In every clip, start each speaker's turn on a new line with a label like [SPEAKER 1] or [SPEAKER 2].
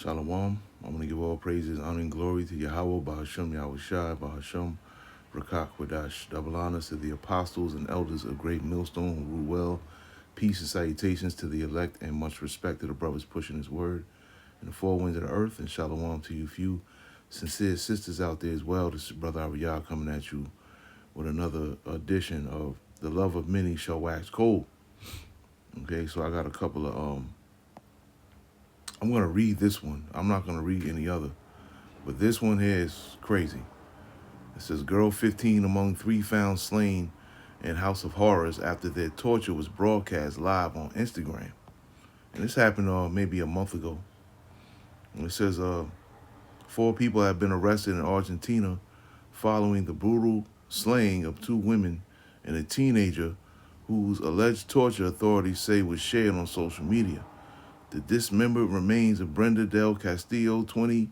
[SPEAKER 1] Shalom. I'm going to give all praises, honor, and glory to Yahweh, Bahasham, Yahushai, Bahasham, Rakak, Wadash. Double honors to the apostles and elders of Great Millstone who rule well. Peace and salutations to the elect, and much respect to the brothers pushing his word in the four winds of the earth. And shalom to you few sincere sisters out there as well. This is Brother Ariyah coming at you with another edition of The Love of Many Shall Wax Cold. Okay, so I got a couple of I'm going to read this one. I'm not going to read any other. But this one here is crazy. It says, girl 15 among 3 found slain in House of Horrors after their torture was broadcast live on Instagram. And this happened maybe a month ago. And it says 4 people have been arrested in Argentina following the brutal slaying of 2 women and a teenager whose alleged torture authorities say was shared on social media. The dismembered remains of Brenda Del Castillo, 20,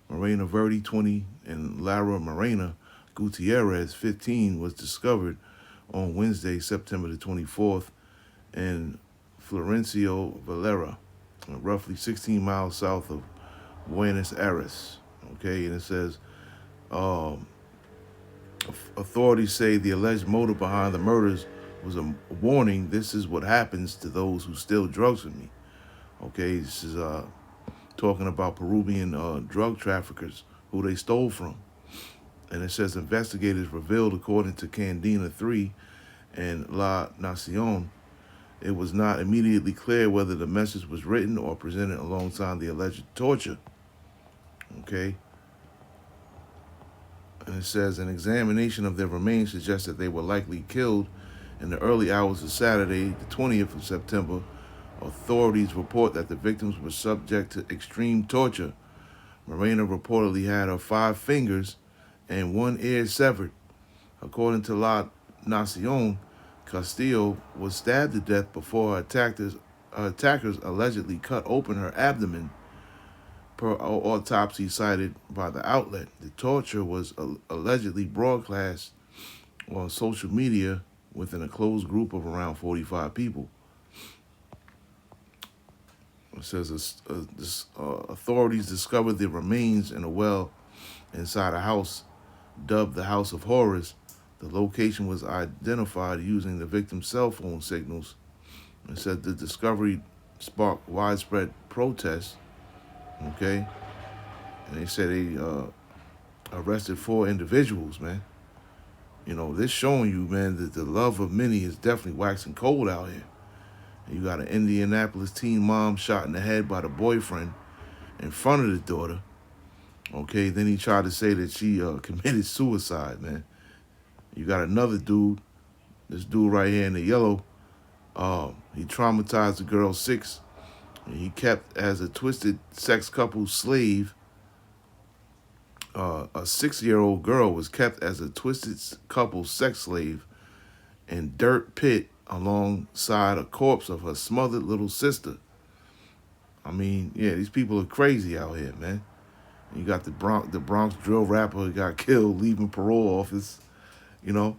[SPEAKER 1] Morena Verde, 20, and Lara Morena Gutierrez, 15, was discovered on Wednesday, September the 24th, in Florencio Valera, roughly 16 miles south of Buenos Aires. Okay, and it says authorities say the alleged motive behind the murders was a warning. This is what happens to those who steal drugs from me. Okay, this is talking about Peruvian drug traffickers who they stole from. And it says investigators revealed, according to Candina 3 and La Nacion, it was not immediately clear whether the message was written or presented alongside the alleged torture. Okay. And it says an examination of their remains suggests that they were likely killed in the early hours of Saturday, the 20th of September. Authorities report that the victims were subject to extreme torture. Morena reportedly had her 5 fingers and 1 ear severed. According to La Nacion, Castillo was stabbed to death before her attackers allegedly cut open her abdomen, per autopsy cited by the outlet. The torture was allegedly broadcast on social media within a closed group of around 45 people. It says authorities discovered the remains in a well inside a house dubbed the House of Horrors. The location was identified using the victim's cell phone signals. It said the discovery sparked widespread protests. Okay, and they said they arrested 4 individuals, man. You know, this showing you, man, that the love of many is definitely waxing cold out here. You got an Indianapolis teen mom shot in the head by the boyfriend in front of the daughter. Okay, then he tried to say that she committed suicide, man. You got another dude, this dude right here in the yellow, he traumatized the girl 6, and he kept as a twisted sex couple slave. A 6-year-old girl was kept as a twisted couple sex slave in dirt pit alongside a corpse of her smothered little sister. I mean, yeah, these people are crazy out here, man. You got the Bronx drill rapper who got killed leaving parole office, you know,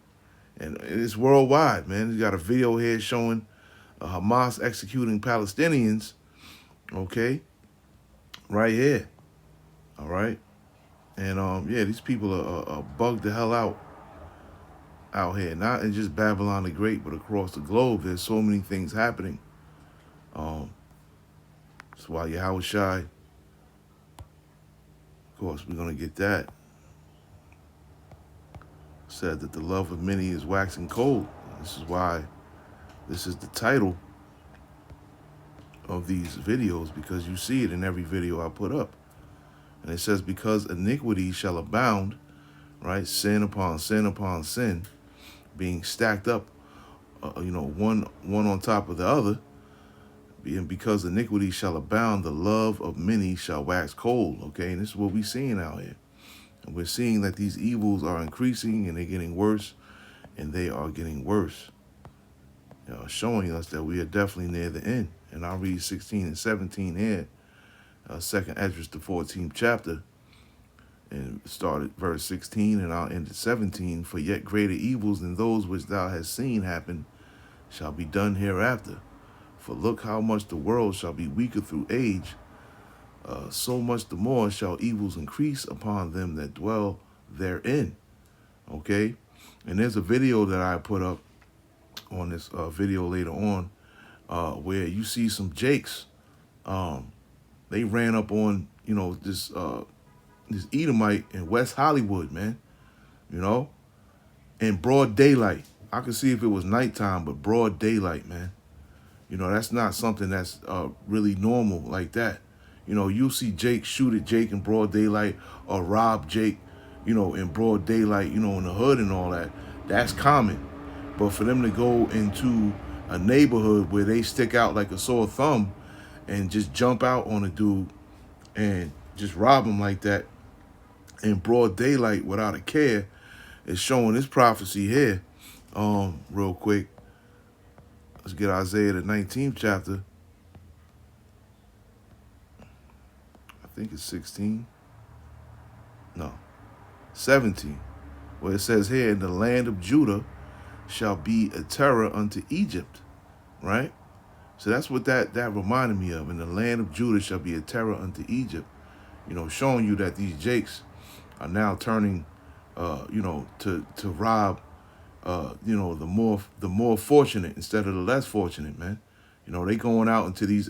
[SPEAKER 1] and it's worldwide, man. You got a video here showing Hamas executing Palestinians, okay, right here, all right, and yeah, these people are bugged the hell out here, not in just Babylon the Great, but across the globe. There's so many things happening. That's why Yahushai, of course, we're going to get that, said that the love of many is waxing cold. This is why this is the title of these videos, because you see it in every video I put up. And it says, because iniquity shall abound, right? Sin upon sin upon sin, being stacked up, one on top of the other. And because iniquity shall abound, the love of many shall wax cold. Okay, and this is what we're seeing out here. And we're seeing that these evils are increasing and they're getting worse, and they are getting worse. Showing us that we are definitely near the end. And I'll read 16 and 17 here, 2nd Esdras, the 14th chapter, and start at verse 16, and I'll end at 17. For yet greater evils than those which thou hast seen happen shall be done hereafter. For look how much the world shall be weaker through age. so much the more shall evils increase upon them that dwell therein. Okay? And there's a video that I put up on this video later on where you see some Jakes. They ran up on, this Edomite in West Hollywood, man, in broad daylight. I could see if it was nighttime, but broad daylight, man. That's not something that's really normal like that. You'll see Jake shoot at Jake in broad daylight or rob Jake, in broad daylight, in the hood and all that. That's common. But for them to go into a neighborhood where they stick out like a sore thumb and just jump out on a dude and just rob him like that in broad daylight without a care is showing this prophecy here. Real quick. Let's get Isaiah the 19th chapter. I think it's 16. No, 17. Where it says here, in the land of Judah shall be a terror unto Egypt. Right? So that's what that reminded me of. In the land of Judah shall be a terror unto Egypt. Showing you that these Jakes are now turning, to rob, the more fortunate instead of the less fortunate, man. They going out into these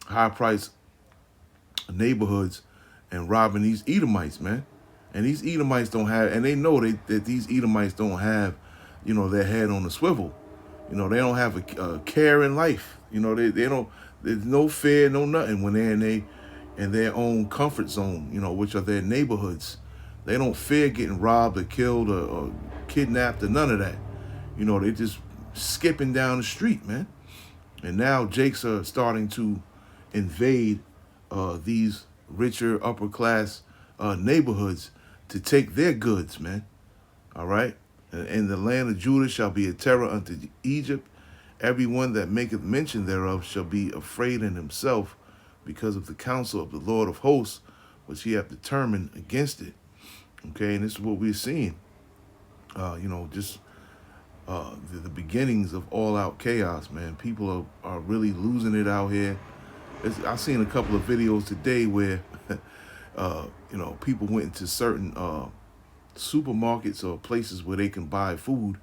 [SPEAKER 1] high price neighborhoods and robbing these Edomites, man. And these Edomites don't have, and they know that these Edomites don't have, their head on a swivel. They don't have a care in life. They don't. There's no fear, no nothing when they're in their own comfort zone. Which are their neighborhoods. They don't fear getting robbed or killed or kidnapped or none of that. They just skipping down the street, man. And now Jakes are starting to invade these richer upper class neighborhoods to take their goods, man. All right. And the land of Judah shall be a terror unto Egypt. Everyone that maketh mention thereof shall be afraid in himself because of the counsel of the Lord of hosts, which he hath determined against it. Okay, and this is what we're seeing. The beginnings of all-out chaos, man. People are really losing it out here. I've seen a couple of videos today where, people went into certain supermarkets or places where they can buy food,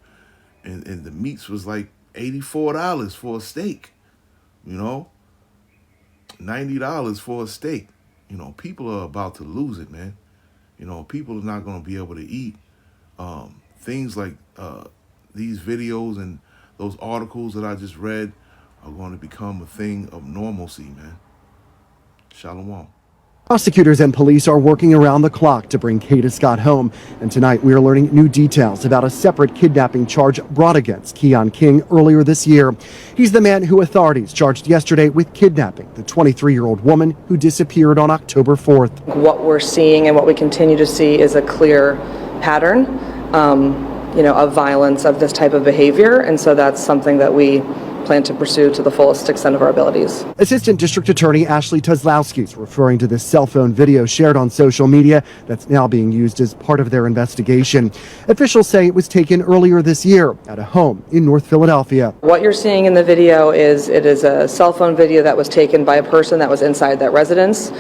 [SPEAKER 1] and the meats was like $84 for a steak, $90 for a steak. People are about to lose it, man. People are not going to be able to eat things like these videos and those articles that I just read are going to become a thing of normalcy, man. Shalom.
[SPEAKER 2] Prosecutors and police are working around the clock to bring Kata Scott home. And tonight we are learning new details about a separate kidnapping charge brought against Keon King earlier this year. He's the man who authorities charged yesterday with kidnapping the 23-year-old woman who disappeared on October 4th.
[SPEAKER 3] What we're seeing and what we continue to see is a clear pattern, of violence, of this type of behavior. And so that's something that we plan to pursue to the fullest extent of our abilities.
[SPEAKER 2] Assistant District Attorney Ashley Tuzlowski is referring to this cell phone video shared on social media that's now being used as part of their investigation. Officials say it was taken earlier this year at a home in North Philadelphia.
[SPEAKER 3] What you're seeing in the video is a cell phone video that was taken by a person that was inside that residence.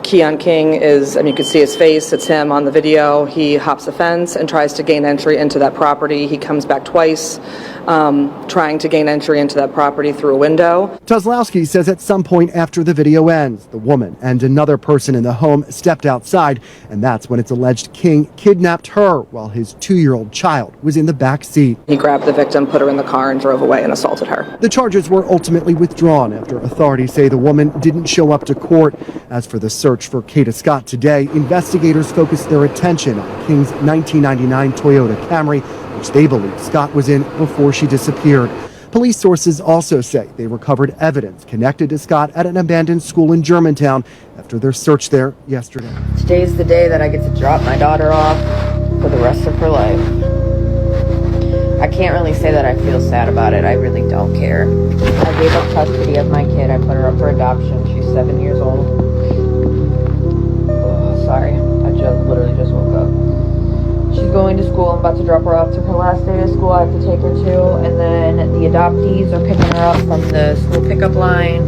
[SPEAKER 3] Keon King you can see his face, it's him on the video. He hops a fence and tries to gain entry into that property. He comes back twice, trying to gain entry into that property through a window.
[SPEAKER 2] Tuzlowski says at some point after the video ends, the woman and another person in the home stepped outside, and that's when it's alleged King kidnapped her while his 2-year-old child was in the back seat.
[SPEAKER 3] He grabbed the victim, put her in the car, and drove away and assaulted her.
[SPEAKER 2] The charges were ultimately withdrawn after authorities say the woman didn't show up to court. As for the search for Kata Scott today, investigators focused their attention on King's 1999 Toyota Camry, which they believe Scott was in before she disappeared. Police sources also say they recovered evidence connected to Scott at an abandoned school in Germantown after their search there yesterday.
[SPEAKER 4] Today's the day that I get to drop my daughter off for the rest of her life. I can't really say that I feel sad about it. I really don't care. I gave up custody of my kid. I put her up for adoption. She's 7 years old. Sorry, I literally just woke up. She's going to school. I'm about to drop her off to her last day of school. I have to take her to, and then the adoptees are picking her up from the school pickup line.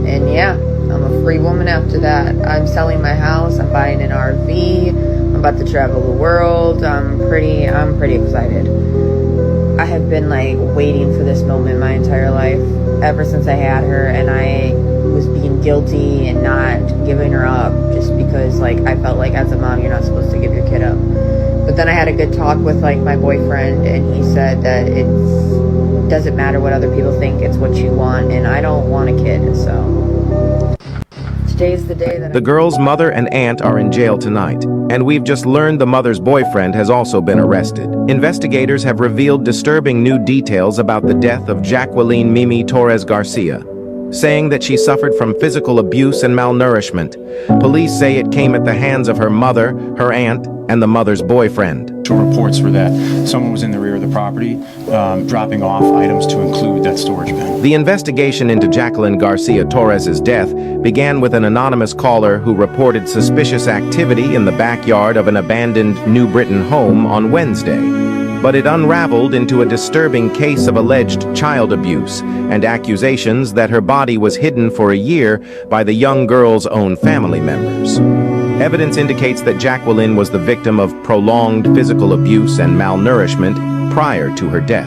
[SPEAKER 4] And yeah, I'm free woman after that. I'm selling my house. I'm buying an RV. I'm about to travel the world. I'm pretty excited. I have been like waiting for this moment my entire life, ever since I had her, and I was being guilty and not giving her up just because like I felt like as a mom you're not supposed to give your kid up. But then I had a good talk with like my boyfriend, and he said that it doesn't matter what other people think, it's what you want, and I don't want a kid, so today's the day that
[SPEAKER 5] The girl's mother and aunt are in jail tonight, and we've just learned the mother's boyfriend has also been arrested. Investigators have revealed disturbing new details about the death of Jacqueline Mimi Torres Garcia, saying that she suffered from physical abuse and malnourishment. Police say it came at the hands of her mother, her aunt, and the mother's boyfriend.
[SPEAKER 6] Reports were that someone was in the rear of the property dropping off items to include that storage bin.
[SPEAKER 5] The investigation into Jacqueline Garcia Torres's death began with an anonymous caller who reported suspicious activity in the backyard of an abandoned New Britain home on Wednesday. But it unraveled into a disturbing case of alleged child abuse and accusations that her body was hidden for a year by the young girl's own family members. Evidence indicates that Jacqueline was the victim of prolonged physical abuse and malnourishment prior to her death.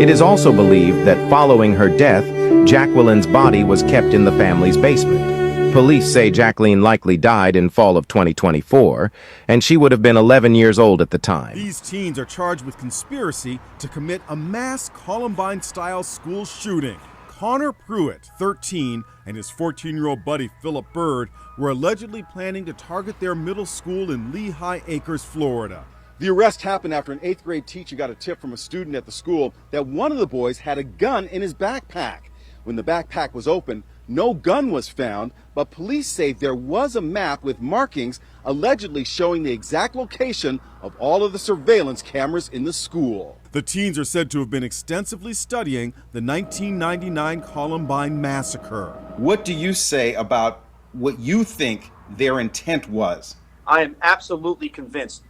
[SPEAKER 5] It is also believed that following her death, Jacqueline's body was kept in the family's basement. Police say Jacqueline likely died in fall of 2024, and she would have been 11 years old at the time.
[SPEAKER 7] These teens are charged with conspiracy to commit a mass Columbine-style school shooting. Connor Pruitt, 13, and his 14-year-old buddy Philip Bird were allegedly planning to target their middle school in Lehigh Acres, Florida. The arrest happened after an 8th grade teacher got a tip from a student at the school that one of the boys had a gun in his backpack. When the backpack was opened, no gun was found, but police say there was a map with markings allegedly showing the exact location of all of the surveillance cameras in the school. The teens are said to have been extensively studying the 1999 Columbine massacre.
[SPEAKER 8] What do you say about what you think their intent was?
[SPEAKER 9] I am absolutely convinced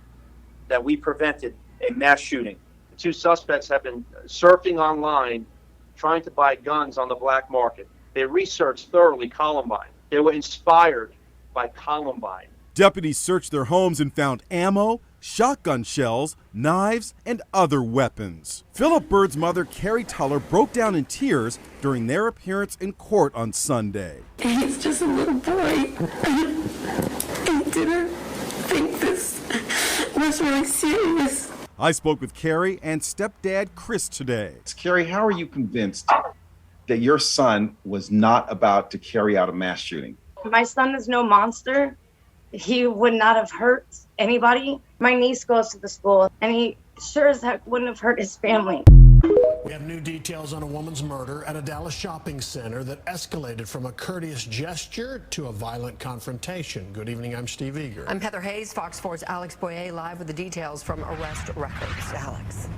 [SPEAKER 9] that we prevented a mass shooting. The two suspects have been surfing online, trying to buy guns on the black market. They researched thoroughly Columbine. They were inspired by Columbine.
[SPEAKER 7] Deputies searched their homes and found ammo, shotgun shells, knives, and other weapons. Philip Bird's mother, Carrie Tuller, broke down in tears during their appearance in court on Sunday.
[SPEAKER 10] He's just a little boy. I didn't think this was really serious.
[SPEAKER 7] I spoke with Carrie and stepdad Chris today.
[SPEAKER 8] Carrie, how are you convinced that your son was not about to carry out a mass shooting?
[SPEAKER 11] My son is no monster. He would not have hurt anybody. My niece goes to the school, and he sure as heck wouldn't have hurt his family.
[SPEAKER 12] We have new details on a woman's murder at a Dallas shopping center that escalated from a courteous gesture to a violent confrontation. Good evening, I'm Steve Eager.
[SPEAKER 13] I'm Heather Hayes, Fox 4's Alex Boyer, live with the details from arrest records. Alex.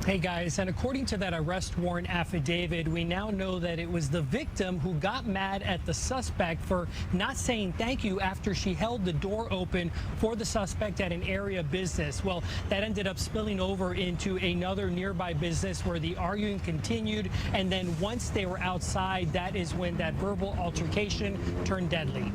[SPEAKER 14] Hey guys, and according to that arrest warrant affidavit, we now know that it was the victim who got mad at the suspect for not saying thank you after she held the door open for the suspect at an area business. Well, that ended up spilling over into another nearby business where the arguing continued, and then once they were outside, that is when that verbal altercation turned deadly.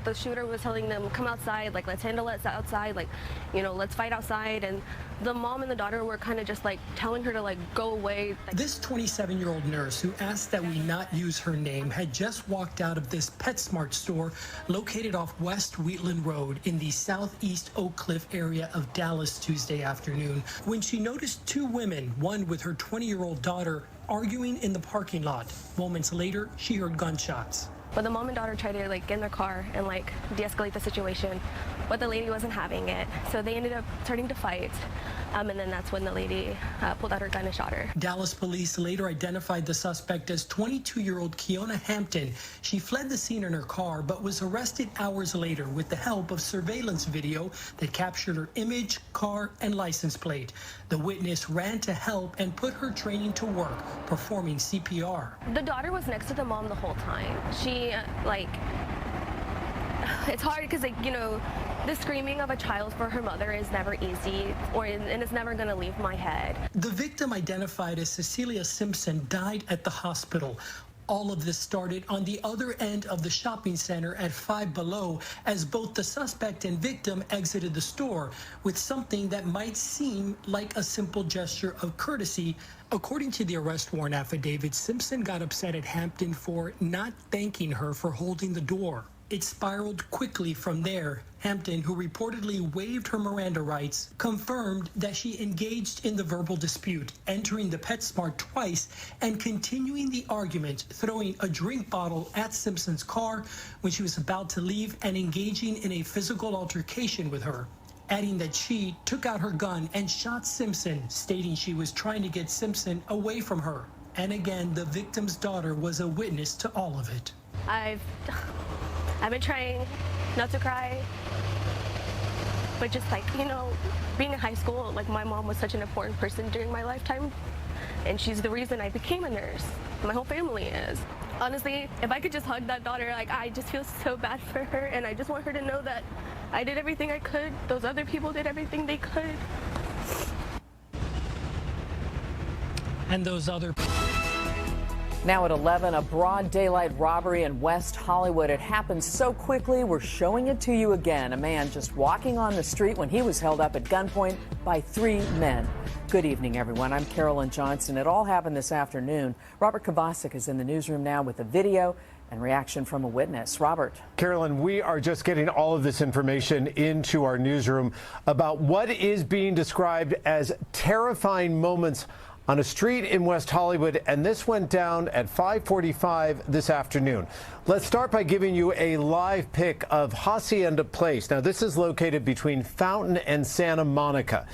[SPEAKER 15] The shooter was telling them, come outside, like, let's handle it outside, like, you know, let's fight outside. And the mom and the daughter were kind of just like telling her to like go away.
[SPEAKER 14] This 27-year-old nurse who asked that we not use her name had just walked out of this PetSmart store located off West Wheatland Road in the southeast Oak Cliff area of Dallas Tuesday afternoon when she noticed two women, one with her 20-year-old daughter, arguing in the parking lot. Moments later, she heard gunshots.
[SPEAKER 15] But the mom and daughter tried to like get in their car and like de-escalate the situation, but the lady wasn't having it. So they ended up starting to fight. And then that's when the lady pulled out her gun and shot her.
[SPEAKER 14] Dallas police later identified the suspect as 22-year-old Kiona Hampton. She fled the scene in her car, but was arrested hours later with the help of surveillance video that captured her image, car, and license plate. The witness ran to help and put her training to work, performing CPR.
[SPEAKER 15] The daughter was next to the mom the whole time. She, it's hard because, like, you know, the screaming of a child for her mother is never easy, and it's never going to leave my head.
[SPEAKER 14] The victim, identified as Cecilia Simpson, died at the hospital. All of this started on the other end of the shopping center at 5 Below as both the suspect and victim exited the store with something that might seem like a simple gesture of courtesy. According to the arrest warrant affidavit, Simpson got upset at Hampton for not thanking her for holding the door. It spiraled quickly from there. Hampton, who reportedly waived her Miranda rights, confirmed that she engaged in the verbal dispute, entering the PetSmart twice and continuing the argument, throwing a drink bottle at Simpson's car when she was about to leave and engaging in a physical altercation with her, adding that she took out her gun and shot Simpson, stating she was trying to get Simpson away from her. And again, the victim's daughter was a witness to all of it.
[SPEAKER 15] I've been trying not to cry, but just like, you know, being in high school, like my mom was such an important person during my lifetime, and she's the reason I became a nurse. My whole family is. Honestly, if I could just hug that daughter, like I just feel so bad for her, and I just want her to know that I did everything I could. Those other people did everything they could.
[SPEAKER 14] And those other
[SPEAKER 16] Now at 11, a broad daylight robbery in West Hollywood. It happened so quickly, we're showing it to you again. A man just walking on the street when he was held up at gunpoint by 3 men. Good evening, everyone. I'm Carolyn Johnson. It all happened this afternoon. Robert Kovacic is in the newsroom now with a video and reaction from a witness. Robert.
[SPEAKER 17] Carolyn, we are just getting all of this information into our newsroom about what is being described as terrifying moments on a street in West Hollywood, and this went down at 5:45 this afternoon. Let's start by giving you a live pic of Hacienda Place. Now, this is located between Fountain and Santa Monica.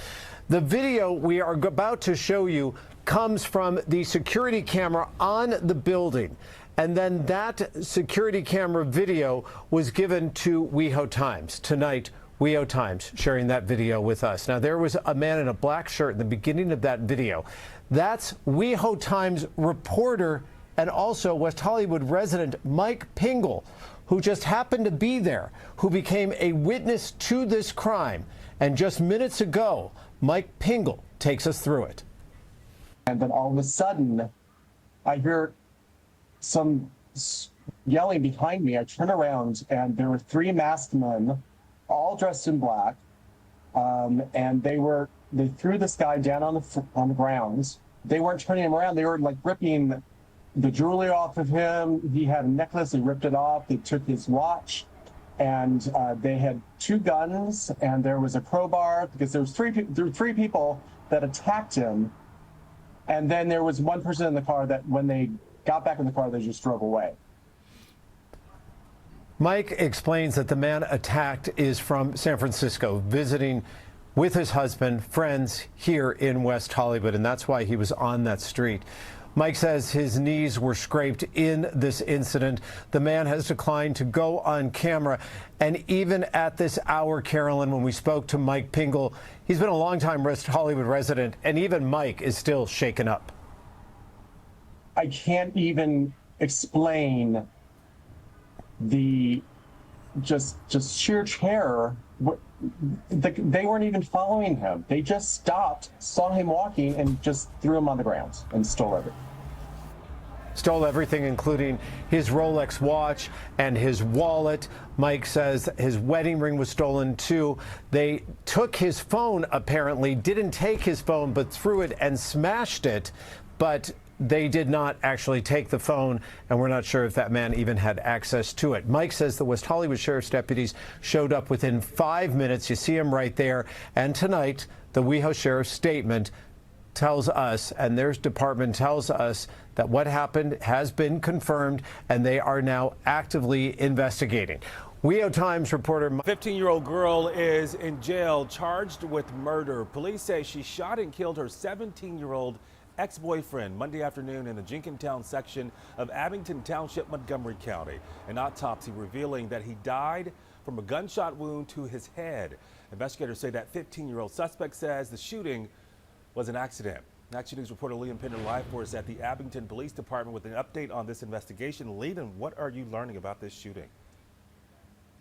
[SPEAKER 17] The video we are about to show you comes from the security camera on the building, and then that security camera video was given to WeHo Times. Tonight, WeHo Times sharing that video with us. Now, there was a man in a black shirt in the beginning of that video. That's WeHo Times reporter and also West Hollywood resident Mike Pingle, who just happened to be there, who became a witness to this crime. And just minutes ago, Mike Pingle takes us through it.
[SPEAKER 18] And then all of a sudden, I hear some yelling behind me. I turn around, and there were 3 masked men, all dressed in black, and they threw this guy down on the grounds. They weren't turning him around. They were like ripping the jewelry off of him. He had a necklace. They ripped it off. They took his watch, and they had 2 guns, and there was a crowbar because there were 3 people that attacked him, and then there was 1 person in the car that when they got back in the car, they just drove away.
[SPEAKER 17] Mike explains that the man attacked is from San Francisco, visiting with his husband, friends here in West Hollywood, and that's why he was on that street. Mike says his knees were scraped in this incident. The man has declined to go on camera. And even at this hour, Carolyn, when we spoke to Mike Pingle, he's been a longtime West Hollywood resident, and even Mike is still shaken up.
[SPEAKER 18] I can't even explain the just sheer terror. They weren't even following him. They just stopped, saw him walking, and just threw him on the ground and stole everything.
[SPEAKER 17] Stole everything, including his Rolex watch and his wallet. Mike says his wedding ring was stolen, too. They took his phone, apparently, didn't take his phone, but threw it and smashed it. But they did not actually take the phone, and we're not sure if that man even had access to it. Mike says the West Hollywood Sheriff's deputies showed up within 5 minutes. You see him right there. And tonight, the WeHo Sheriff's statement tells us, and their department tells us, that what happened has been confirmed, and they are now actively investigating. WeHo Times reporter.
[SPEAKER 19] 15-year-old girl is in jail charged with murder. Police say she shot and killed her 17-year-old ex-boyfriend Monday afternoon in the Jenkintown section of Abington Township, Montgomery County. An autopsy revealing that he died from a gunshot wound to his head. Investigators say that 15-year-old suspect says the shooting was an accident. Action News reporter Liam Pinder live for us at the Abington Police Department with an update on this investigation. Leland, what are you learning about this shooting?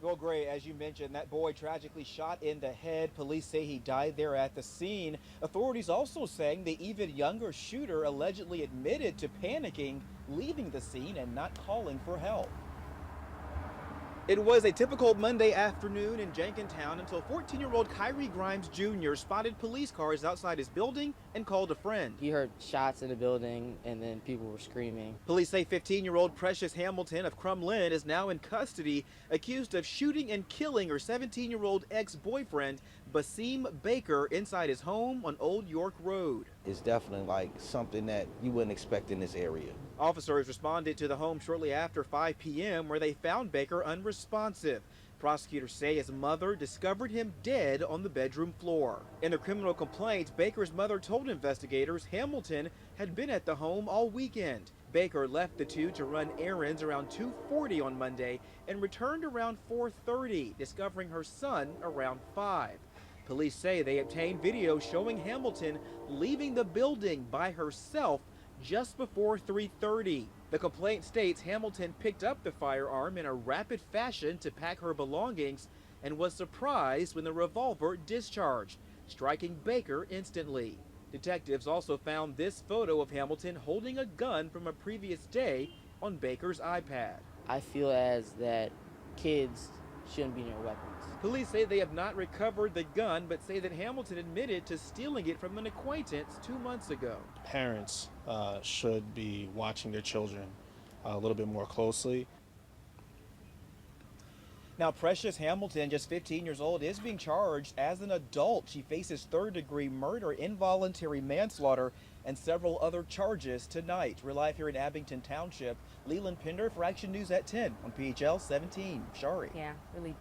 [SPEAKER 20] Well, Gray, as you mentioned, that boy tragically shot in the head. Police say he died there at the scene. Authorities also saying the even younger shooter allegedly admitted to panicking leaving the scene and not calling for help. It was a typical Monday afternoon in Jenkintown until 14-year-old Kyrie Grimes Jr. spotted police cars outside his building and called a friend.
[SPEAKER 21] He heard shots in the building and then people were screaming.
[SPEAKER 20] Police say 15-year-old Precious Hamilton of Crumlin is now in custody, accused of shooting and killing her 17-year-old ex-boyfriend, Basim Baker, inside his home on Old York Road.
[SPEAKER 22] It's definitely like something that you wouldn't expect in this area.
[SPEAKER 20] Officers responded to the home shortly after 5 p.m. where they found Baker unresponsive. Prosecutors say his mother discovered him dead on the bedroom floor. In a criminal complaint, Baker's mother told investigators Hamilton had been at the home all weekend. Baker left the two to run errands around 2:40 on Monday and returned around 4:30, discovering her son around 5. Police say they obtained video showing Hamilton leaving the building by herself just before 3:30. The complaint states Hamilton picked up the firearm in a rapid fashion to pack her belongings and was surprised when the revolver discharged, striking Baker instantly. Detectives also found this photo of Hamilton holding a gun from a previous day on Baker's iPad.
[SPEAKER 21] I feel as that kids shouldn't be near weapons.
[SPEAKER 20] Police say they have not recovered the gun, but say that Hamilton admitted to stealing it from an acquaintance 2 months ago.
[SPEAKER 23] Parents should be watching their children a little bit more closely.
[SPEAKER 20] Now, Precious Hamilton, just 15 years old, is being charged as an adult. She faces third-degree murder, involuntary manslaughter, and several other charges tonight. We're live here in Abington Township. Leland Pinder for Action News at 10 on PHL 17. Shari.
[SPEAKER 4] Yeah, really